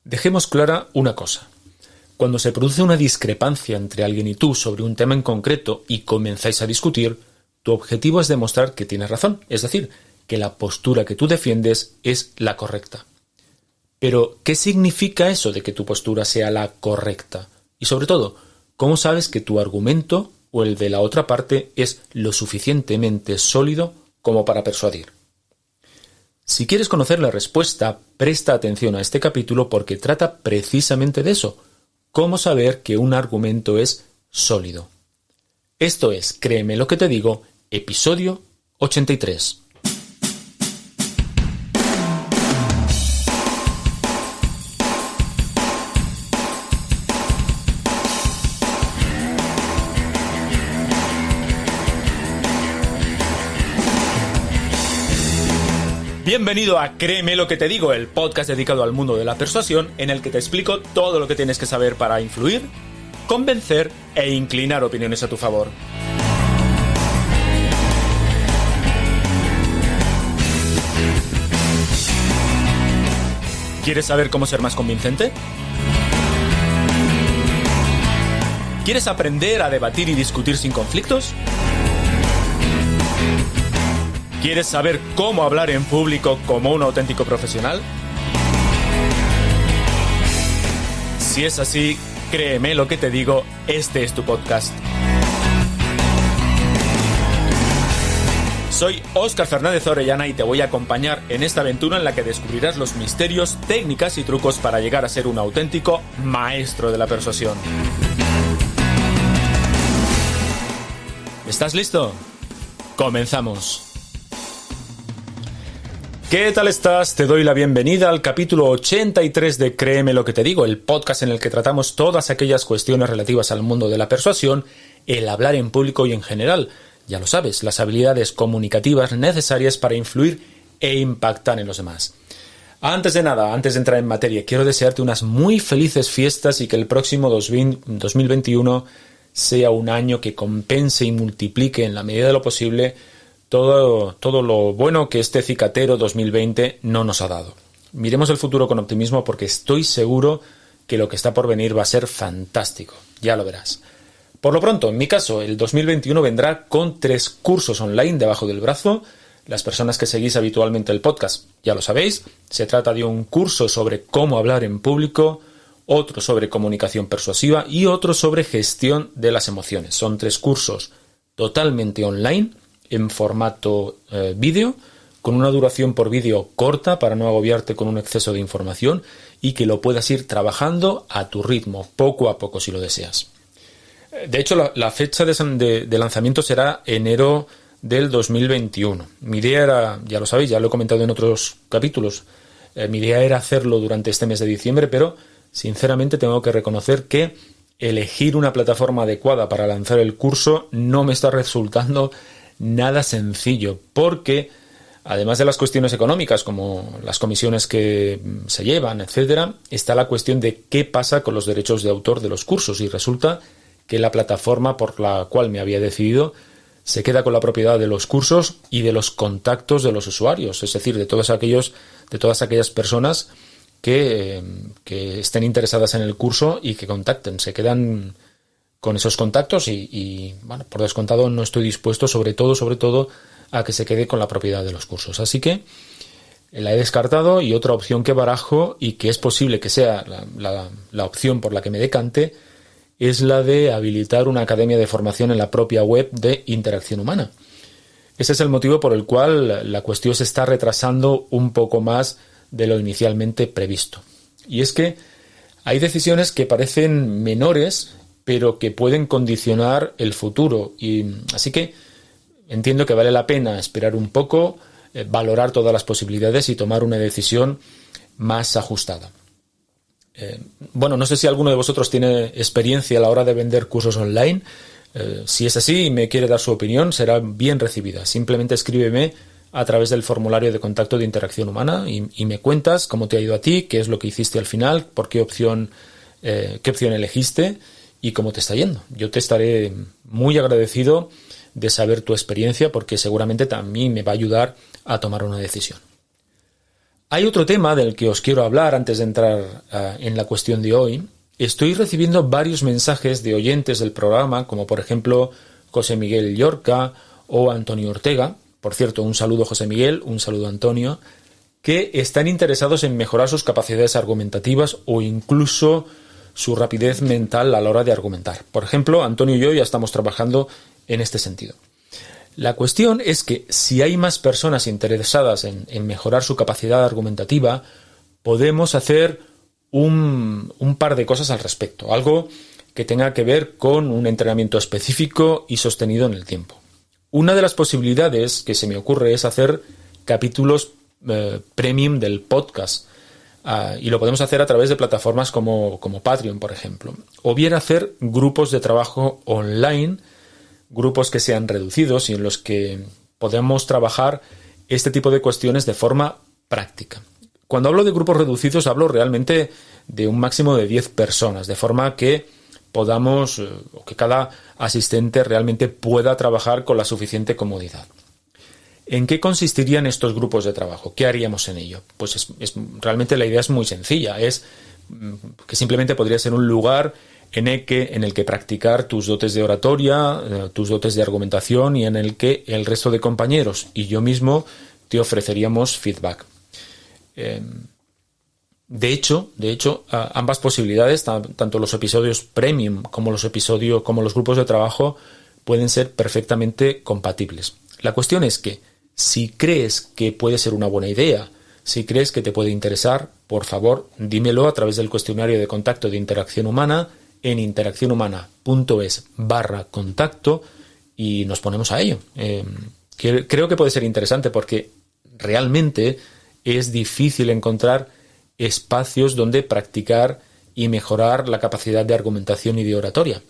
Dejemos clara una cosa. Cuando se produce una discrepancia entre alguien y tú sobre un tema en concreto y comenzáis a discutir, tu objetivo es demostrar que tienes razón, es decir, que la postura que tú defiendes es la correcta. Pero, ¿qué significa eso de que tu postura sea la correcta? Y sobre todo, ¿cómo sabes que tu argumento o el de la otra parte es lo suficientemente sólido como para persuadir? Si quieres conocer la respuesta, presta atención a este capítulo porque trata precisamente de eso. ¿Cómo saber que un argumento es sólido? Esto es, créeme lo que te digo, episodio 83. Bienvenido a Créeme lo que te digo, el podcast dedicado al mundo de la persuasión en el que te explico todo lo que tienes que saber para influir, convencer e inclinar opiniones a tu favor. ¿Quieres saber cómo ser más convincente? ¿Quieres aprender a debatir y discutir sin conflictos? ¿Quieres saber cómo hablar en público como un auténtico profesional? Si es así, créeme lo que te digo, este es tu podcast. Soy Óscar Fernández Orellana y te voy a acompañar en esta aventura en la que descubrirás los misterios, técnicas y trucos para llegar a ser un auténtico maestro de la persuasión. ¿Estás listo? ¡Comenzamos! ¿Qué tal estás? Te doy la bienvenida al capítulo 83 de Créeme lo que te digo, el podcast en el que tratamos todas aquellas cuestiones relativas al mundo de la persuasión, el hablar en público y en general, ya lo sabes, las habilidades comunicativas necesarias para influir e impactar en los demás. Antes de nada, antes de entrar en materia, quiero desearte unas muy felices fiestas y que el próximo 2021 sea un año que compense y multiplique en la medida de lo posible todo lo bueno que este cicatero 2020 no nos ha dado. Miremos el futuro con optimismo porque estoy seguro que lo que está por venir va a ser fantástico. Ya lo verás. Por lo pronto, en mi caso, el 2021 vendrá con 3 cursos online debajo del brazo. Las personas que seguís habitualmente el podcast ya lo sabéis. Se trata de un curso sobre cómo hablar en público, otro sobre comunicación persuasiva y otro sobre gestión de las emociones. Son 3 cursos totalmente online, en formato vídeo, con una duración por vídeo corta para no agobiarte con un exceso de información y que lo puedas ir trabajando a tu ritmo, poco a poco si lo deseas. De hecho, la fecha de lanzamiento será enero del 2021. Mi idea era, ya lo sabéis, ya lo he comentado en otros capítulos, mi idea era hacerlo durante este mes de diciembre, pero sinceramente tengo que reconocer que elegir una plataforma adecuada para lanzar el curso no me está resultando nada sencillo, porque además de las cuestiones económicas como las comisiones que se llevan, etcétera, está la cuestión de qué pasa con los derechos de autor de los cursos y resulta que la plataforma por la cual me había decidido se queda con la propiedad de los cursos y de los contactos de los usuarios, es decir, de todas aquellas personas que estén interesadas en el curso y que contacten, se quedan con esos contactos y bueno, por descontado no estoy dispuesto sobre todo a que se quede con la propiedad de los cursos. Así que la he descartado y otra opción que barajo y que es posible que sea la opción por la que me decante es la de habilitar una academia de formación en la propia web de Interacción Humana. Ese es el motivo por el cual la cuestión se está retrasando un poco más de lo inicialmente previsto. Y es que hay decisiones que parecen menores pero que pueden condicionar el futuro. Y así que entiendo que vale la pena esperar un poco, valorar todas las posibilidades y tomar una decisión más ajustada. Bueno, no sé si alguno de vosotros tiene experiencia a la hora de vender cursos online. Si es así y me quiere dar su opinión, será bien recibida. Simplemente escríbeme a través del formulario de contacto de Interacción Humana y me cuentas cómo te ha ido a ti, qué es lo que hiciste al final, por qué opción elegiste y cómo te está yendo. Yo te estaré muy agradecido de saber tu experiencia porque seguramente también me va a ayudar a tomar una decisión. Hay otro tema del que os quiero hablar antes de entrar en la cuestión de hoy. Estoy recibiendo varios mensajes de oyentes del programa, como por ejemplo José Miguel Llorca o Antonio Ortega. Por cierto, un saludo José Miguel, un saludo Antonio, que están interesados en mejorar sus capacidades argumentativas o incluso su rapidez mental a la hora de argumentar. Por ejemplo, Antonio y yo ya estamos trabajando en este sentido. La cuestión es que si hay más personas interesadas en mejorar su capacidad argumentativa, podemos hacer un par de cosas al respecto. Algo que tenga que ver con un entrenamiento específico y sostenido en el tiempo. Una de las posibilidades que se me ocurre es hacer capítulos premium del podcast. Y lo podemos hacer a través de plataformas como Patreon, por ejemplo. O bien hacer grupos de trabajo online, grupos que sean reducidos y en los que podemos trabajar este tipo de cuestiones de forma práctica. Cuando hablo de grupos reducidos, hablo realmente de un máximo de 10 personas, de forma que podamos, o que cada asistente realmente pueda trabajar con la suficiente comodidad. ¿En qué consistirían estos grupos de trabajo? ¿Qué haríamos en ello? Pues realmente la idea es muy sencilla. Es que simplemente podría ser un lugar en el que practicar tus dotes de oratoria, tus dotes de argumentación y en el que el resto de compañeros y yo mismo te ofreceríamos feedback. De hecho, ambas posibilidades, tanto los episodios premium como los grupos de trabajo, pueden ser perfectamente compatibles. La cuestión es que si crees que puede ser una buena idea, si crees que te puede interesar, por favor, dímelo a través del cuestionario de contacto de Interacción Humana en interaccionhumana.es/contacto y nos ponemos a ello. Creo que puede ser interesante porque realmente es difícil encontrar espacios donde practicar y mejorar la capacidad de argumentación y de oratoria.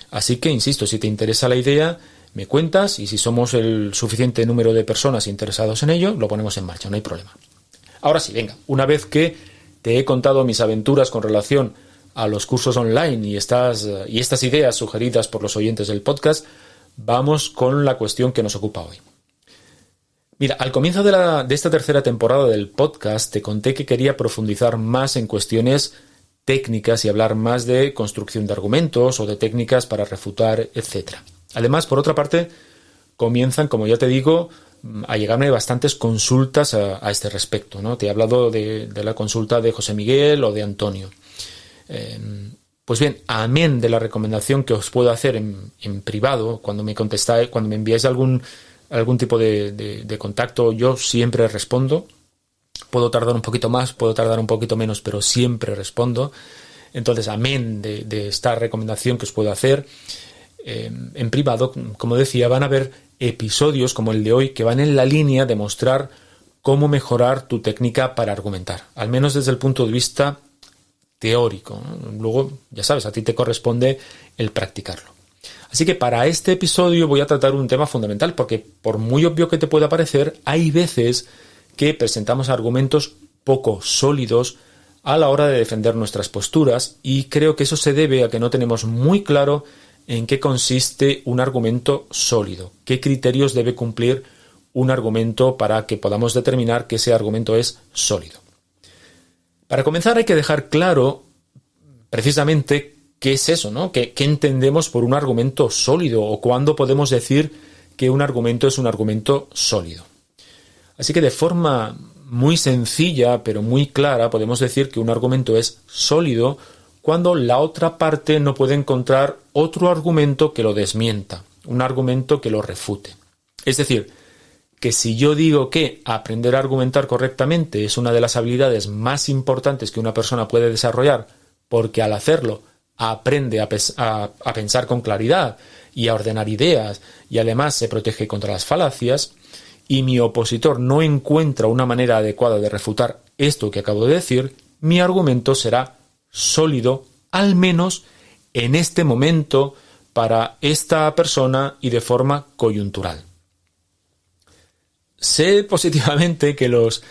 Así que, insisto, si te interesa la idea, me cuentas y si somos el suficiente número de personas interesados en ello, lo ponemos en marcha, no hay problema. Ahora sí, venga, una vez que te he contado mis aventuras con relación a los cursos online y estas ideas sugeridas por los oyentes del podcast, vamos con la cuestión que nos ocupa hoy. Mira, al comienzo de esta tercera temporada del podcast te conté que quería profundizar más en cuestiones técnicas y hablar más de construcción de argumentos o de técnicas para refutar, etc. Además, por otra parte, comienzan, como ya te digo, a llegarme bastantes consultas a este respecto, ¿no? Te he hablado de la consulta de José Miguel o de Antonio. Pues bien, amén de la recomendación que os puedo hacer en privado, cuando me contestáis, cuando me enviáis algún tipo de contacto, yo siempre respondo. Puedo tardar un poquito más, puedo tardar un poquito menos, pero siempre respondo. Entonces, amén de esta recomendación que os puedo hacer, en privado, como decía, van a haber episodios como el de hoy que van en la línea de mostrar cómo mejorar tu técnica para argumentar, al menos desde el punto de vista teórico, ¿no? Luego, ya sabes, a ti te corresponde el practicarlo. Así que para este episodio voy a tratar un tema fundamental porque, por muy obvio que te pueda parecer, hay veces que presentamos argumentos poco sólidos a la hora de defender nuestras posturas y creo que eso se debe a que no tenemos muy claro en qué consiste un argumento sólido, qué criterios debe cumplir un argumento para que podamos determinar que ese argumento es sólido. Para comenzar hay que dejar claro precisamente qué es eso, ¿no? ¿Qué entendemos por un argumento sólido o cuándo podemos decir que un argumento es un argumento sólido? Así que de forma muy sencilla pero muy clara podemos decir que un argumento es sólido cuando la otra parte no puede encontrar otro argumento que lo desmienta, un argumento que lo refute. Es decir, que si yo digo que aprender a argumentar correctamente es una de las habilidades más importantes que una persona puede desarrollar, porque al hacerlo aprende a pensar con claridad y a ordenar ideas y además se protege contra las falacias, y mi opositor no encuentra una manera adecuada de refutar esto que acabo de decir, mi argumento será sólido, al menos en este momento, para esta persona y de forma coyuntural. Sé positivamente que los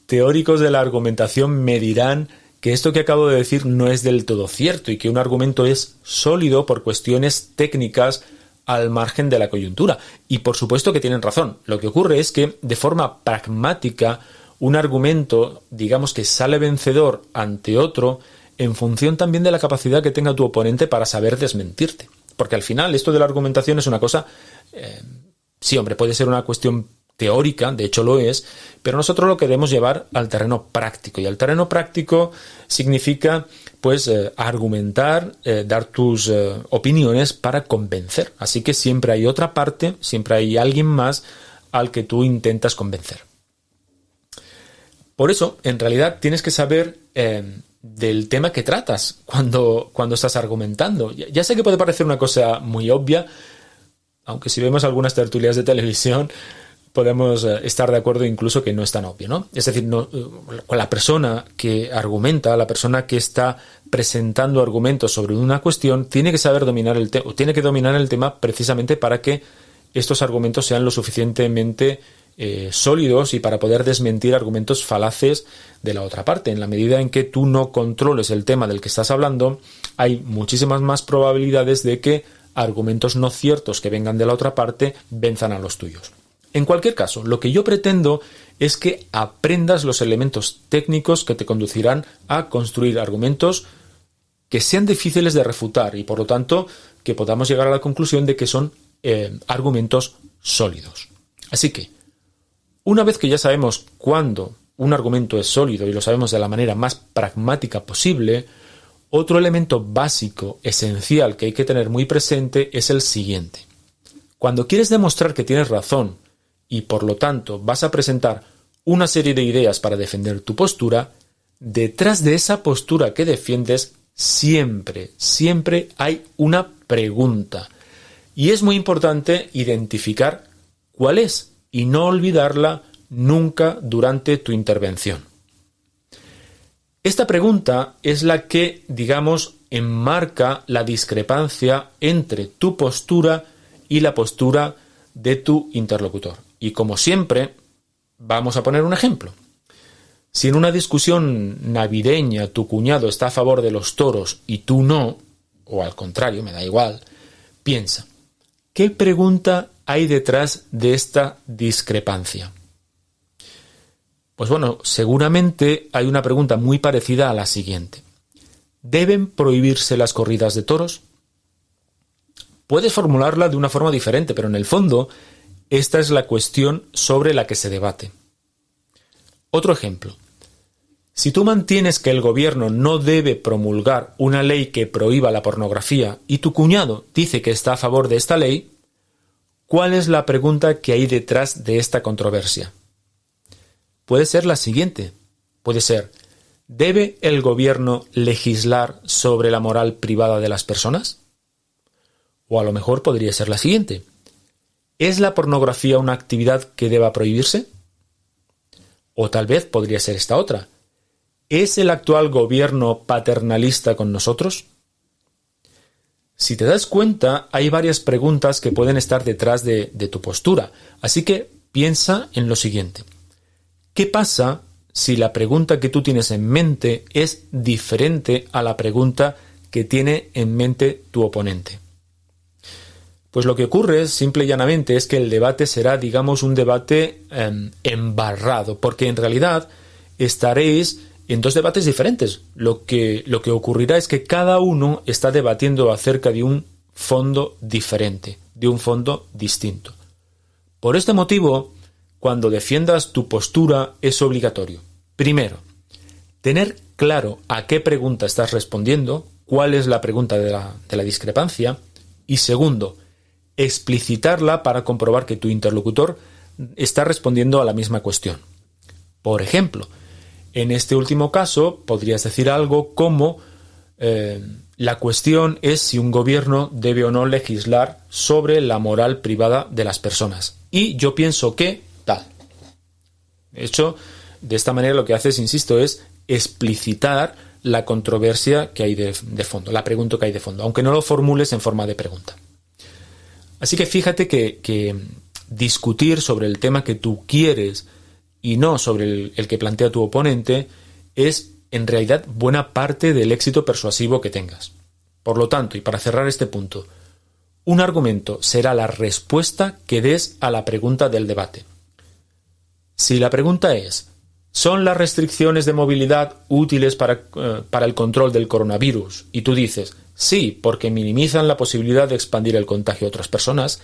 teóricos de la argumentación me dirán que esto que acabo de decir no es del todo cierto y que un argumento es sólido por cuestiones técnicas al margen de la coyuntura. Y por supuesto que tienen razón. Lo que ocurre es que de forma pragmática un argumento, digamos que sale vencedor ante otro en función también de la capacidad que tenga tu oponente para saber desmentirte. Porque al final esto de la argumentación es una cosa, sí, hombre, puede ser una cuestión teórica, de hecho lo es, pero nosotros lo queremos llevar al terreno práctico. Y al terreno práctico significa, pues, argumentar, dar tus opiniones para convencer. Así que siempre hay otra parte, siempre hay alguien más al que tú intentas convencer. Por eso, en realidad, tienes que saber del tema que tratas cuando estás argumentando. Ya sé que puede parecer una cosa muy obvia, aunque si vemos algunas tertulias de televisión podemos estar de acuerdo incluso que no es tan obvio, ¿no? Es decir, con la persona que argumenta, la persona que está presentando argumentos sobre una cuestión, tiene que saber dominar el tema, o tiene que dominar el tema precisamente para que estos argumentos sean lo suficientemente sólidos y para poder desmentir argumentos falaces de la otra parte. En la medida en que tú no controles el tema del que estás hablando, hay muchísimas más probabilidades de que argumentos no ciertos que vengan de la otra parte venzan a los tuyos. En cualquier caso, lo que yo pretendo es que aprendas los elementos técnicos que te conducirán a construir argumentos que sean difíciles de refutar y, por lo tanto, que podamos llegar a la conclusión de que son argumentos sólidos. Así que, una vez que ya sabemos cuándo un argumento es sólido y lo sabemos de la manera más pragmática posible, otro elemento básico, esencial, que hay que tener muy presente es el siguiente. Cuando quieres demostrar que tienes razón y por lo tanto vas a presentar una serie de ideas para defender tu postura, detrás de esa postura que defiendes siempre hay una pregunta. Y es muy importante identificar cuál es y no olvidarla nunca durante tu intervención. Esta pregunta es la que, digamos, enmarca la discrepancia entre tu postura y la postura de tu interlocutor. Y como siempre, vamos a poner un ejemplo. Si en una discusión navideña tu cuñado está a favor de los toros y tú no, o al contrario, me da igual, piensa, ¿qué pregunta hay detrás de esta discrepancia? Pues bueno, seguramente hay una pregunta muy parecida a la siguiente. ¿Deben prohibirse las corridas de toros? Puedes formularla de una forma diferente, pero en el fondo esta es la cuestión sobre la que se debate. Otro ejemplo. Si tú mantienes que el gobierno no debe promulgar una ley que prohíba la pornografía y tu cuñado dice que está a favor de esta ley, ¿cuál es la pregunta que hay detrás de esta controversia? Puede ser la siguiente. Puede ser, ¿debe el gobierno legislar sobre la moral privada de las personas? O a lo mejor podría ser la siguiente. ¿Es la pornografía una actividad que deba prohibirse? O tal vez podría ser esta otra. ¿Es el actual gobierno paternalista con nosotros? Si te das cuenta, hay varias preguntas que pueden estar detrás de tu postura. Así que piensa en lo siguiente. ¿Qué pasa si la pregunta que tú tienes en mente es diferente a la pregunta que tiene en mente tu oponente? Pues lo que ocurre, simple y llanamente, es que el debate será, digamos, un debate embarrado, porque en realidad estaréis en dos debates diferentes. Lo que ocurrirá es que cada uno está debatiendo acerca de un fondo diferente, de un fondo distinto. Por este motivo, cuando defiendas tu postura es obligatorio. Primero, tener claro a qué pregunta estás respondiendo, cuál es la pregunta de la discrepancia, y segundo, explicitarla para comprobar que tu interlocutor está respondiendo a la misma cuestión. Por ejemplo, en este último caso podrías decir algo como la cuestión es si un gobierno debe o no legislar sobre la moral privada de las personas. Y yo pienso que tal. De hecho, de esta manera lo que haces, insisto, es explicitar la controversia que hay de fondo, la pregunta que hay de fondo, aunque no lo formules en forma de pregunta. Así que fíjate que discutir sobre el tema que tú quieres y no sobre el que plantea tu oponente es en realidad buena parte del éxito persuasivo que tengas. Por lo tanto, y para cerrar este punto, un argumento será la respuesta que des a la pregunta del debate. Si la pregunta es ¿son las restricciones de movilidad útiles para el control del coronavirus? Y tú dices, sí, porque minimizan la posibilidad de expandir el contagio a otras personas.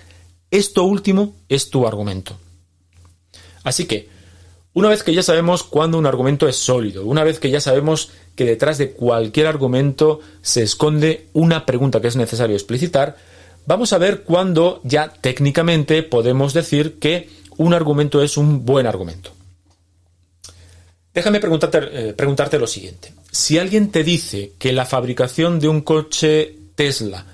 Esto último es tu argumento. Así que, una vez que ya sabemos cuándo un argumento es sólido, una vez que ya sabemos que detrás de cualquier argumento se esconde una pregunta que es necesario explicitar, vamos a ver cuándo ya técnicamente podemos decir que un argumento es un buen argumento. Déjame preguntarte lo siguiente. Si alguien te dice que la fabricación de un coche Tesla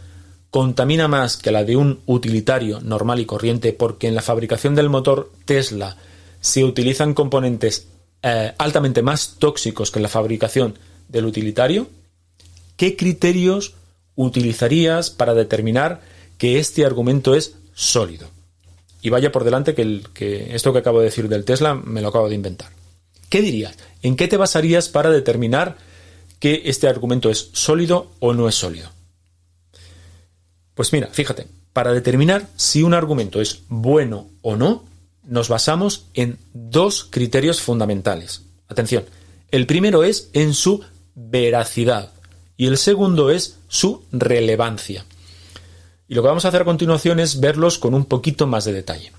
contamina más que la de un utilitario normal y corriente porque en la fabricación del motor Tesla se utilizan componentes altamente más tóxicos que en la fabricación del utilitario, ¿qué criterios utilizarías para determinar que este argumento es sólido? Y vaya por delante que esto que acabo de decir del Tesla me lo acabo de inventar. ¿Qué dirías? ¿En qué te basarías para determinar que este argumento es sólido o no es sólido? Pues mira, fíjate, para determinar si un argumento es bueno o no, nos basamos en dos criterios fundamentales. Atención, el primero es en su veracidad y el segundo es su relevancia. Y lo que vamos a hacer a continuación es verlos con un poquito más de detalle.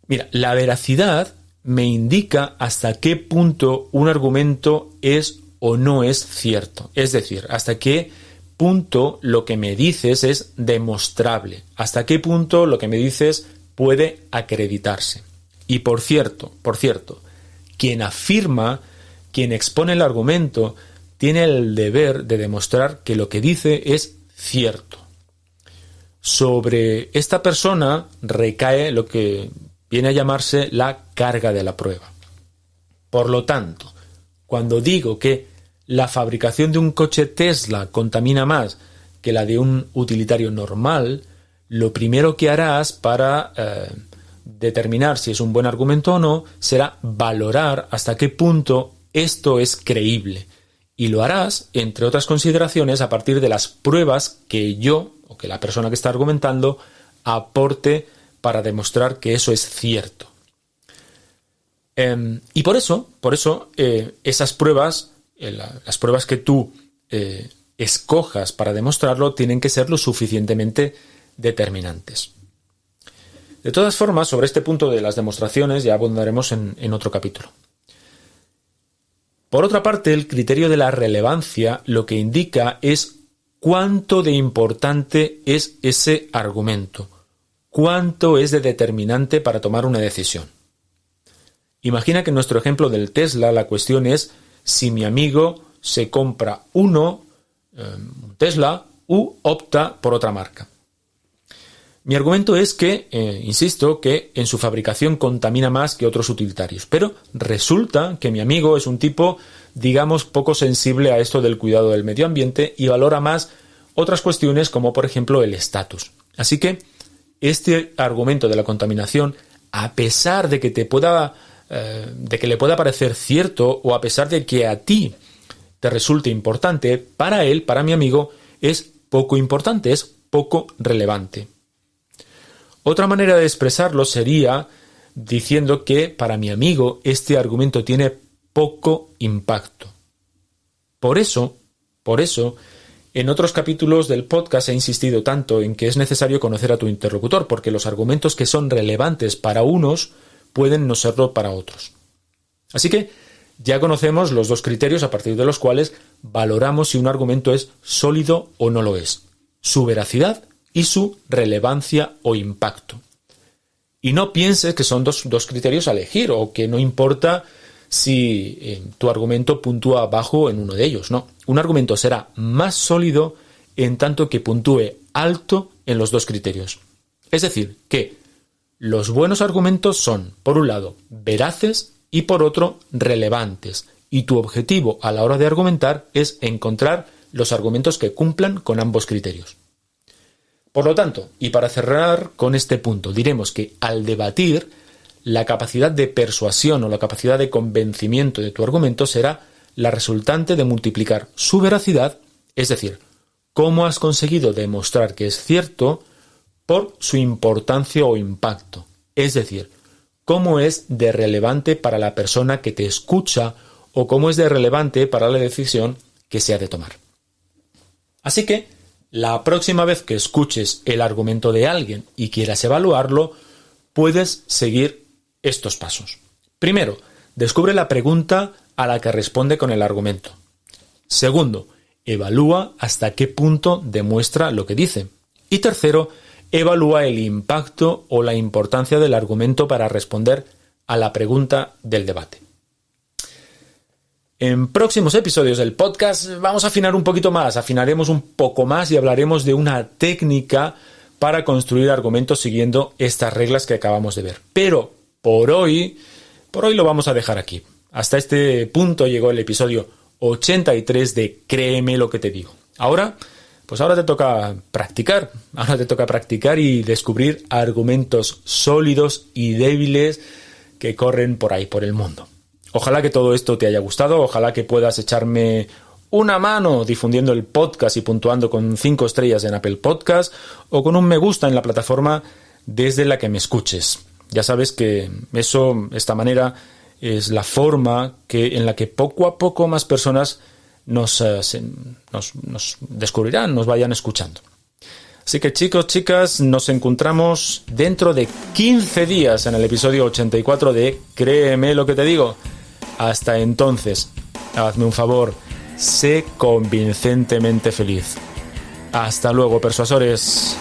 Mira, la veracidad me indica hasta qué punto un argumento es o no es cierto. Es decir, hasta qué punto lo que me dices es demostrable. Hasta qué punto lo que me dices puede acreditarse. Y por cierto, quien afirma, quien expone el argumento, tiene el deber de demostrar que lo que dice es cierto. Sobre esta persona recae lo que viene a llamarse la carga de la prueba. Por lo tanto, cuando digo que la fabricación de un coche Tesla contamina más que la de un utilitario normal, lo primero que harás para determinar si es un buen argumento o no será valorar hasta qué punto esto es creíble. Y lo harás, entre otras consideraciones, a partir de las pruebas que yo, o que la persona que está argumentando, aporte para demostrar que eso es cierto. Y por eso esas pruebas, las pruebas que tú escojas para demostrarlo, tienen que ser lo suficientemente determinantes. De todas formas, sobre este punto de las demostraciones ya abundaremos en otro capítulo. Por otra parte, el criterio de la relevancia lo que indica es cuánto de importante es ese argumento, cuánto es de determinante para tomar una decisión. Imagina que en nuestro ejemplo del Tesla la cuestión es si mi amigo se compra un Tesla u opta por otra marca. Mi argumento es que, insisto, que en su fabricación contamina más que otros utilitarios, pero resulta que mi amigo es un tipo, digamos, poco sensible a esto del cuidado del medio ambiente y valora más otras cuestiones como, por ejemplo, el estatus. Así que este argumento de la contaminación, a pesar de que le pueda parecer cierto o a pesar de que a ti te resulte importante, para él, para mi amigo, es poco importante, es poco relevante. Otra manera de expresarlo sería diciendo que para mi amigo este argumento tiene poco impacto. Por eso, en otros capítulos del podcast he insistido tanto en que es necesario conocer a tu interlocutor, porque los argumentos que son relevantes para unos pueden no serlo para otros. Así que ya conocemos los dos criterios a partir de los cuales valoramos si un argumento es sólido o no lo es: su veracidad y su relevancia o impacto. Y no pienses que son dos criterios a elegir o que no importa si tu argumento puntúa bajo en uno de ellos. No, un argumento será más sólido en tanto que puntúe alto en los dos criterios. Es decir, que los buenos argumentos son, por un lado, veraces y por otro, relevantes. Y tu objetivo a la hora de argumentar es encontrar los argumentos que cumplan con ambos criterios. Por lo tanto, y para cerrar con este punto, diremos que al debatir, la capacidad de persuasión o la capacidad de convencimiento de tu argumento será la resultante de multiplicar su veracidad, es decir, cómo has conseguido demostrar que es cierto, por su importancia o impacto, es decir, cómo es de relevante para la persona que te escucha o cómo es de relevante para la decisión que se ha de tomar. Así que, la próxima vez que escuches el argumento de alguien y quieras evaluarlo, puedes seguir estos pasos. Primero, descubre la pregunta a la que responde con el argumento. Segundo, evalúa hasta qué punto demuestra lo que dice. Y tercero, evalúa el impacto o la importancia del argumento para responder a la pregunta del debate. En próximos episodios del podcast vamos a afinar un poquito más, afinaremos un poco más y hablaremos de una técnica para construir argumentos siguiendo estas reglas que acabamos de ver. Pero por hoy lo vamos a dejar aquí. Hasta este punto llegó el episodio 83 de Créeme lo que te digo. Ahora te toca practicar. Ahora te toca practicar y descubrir argumentos sólidos y débiles que corren por ahí, por el mundo. Ojalá que todo esto te haya gustado, ojalá que puedas echarme una mano difundiendo el podcast y puntuando con 5 estrellas en Apple Podcast o con un me gusta en la plataforma desde la que me escuches. Ya sabes que esta manera es la forma en la que poco a poco más personas nos descubrirán, nos vayan escuchando. Así que chicos, chicas, nos encontramos dentro de 15 días en el episodio 84 de Créeme lo que te digo. Hasta entonces, hazme un favor, sé convincentemente feliz. Hasta luego, persuasores.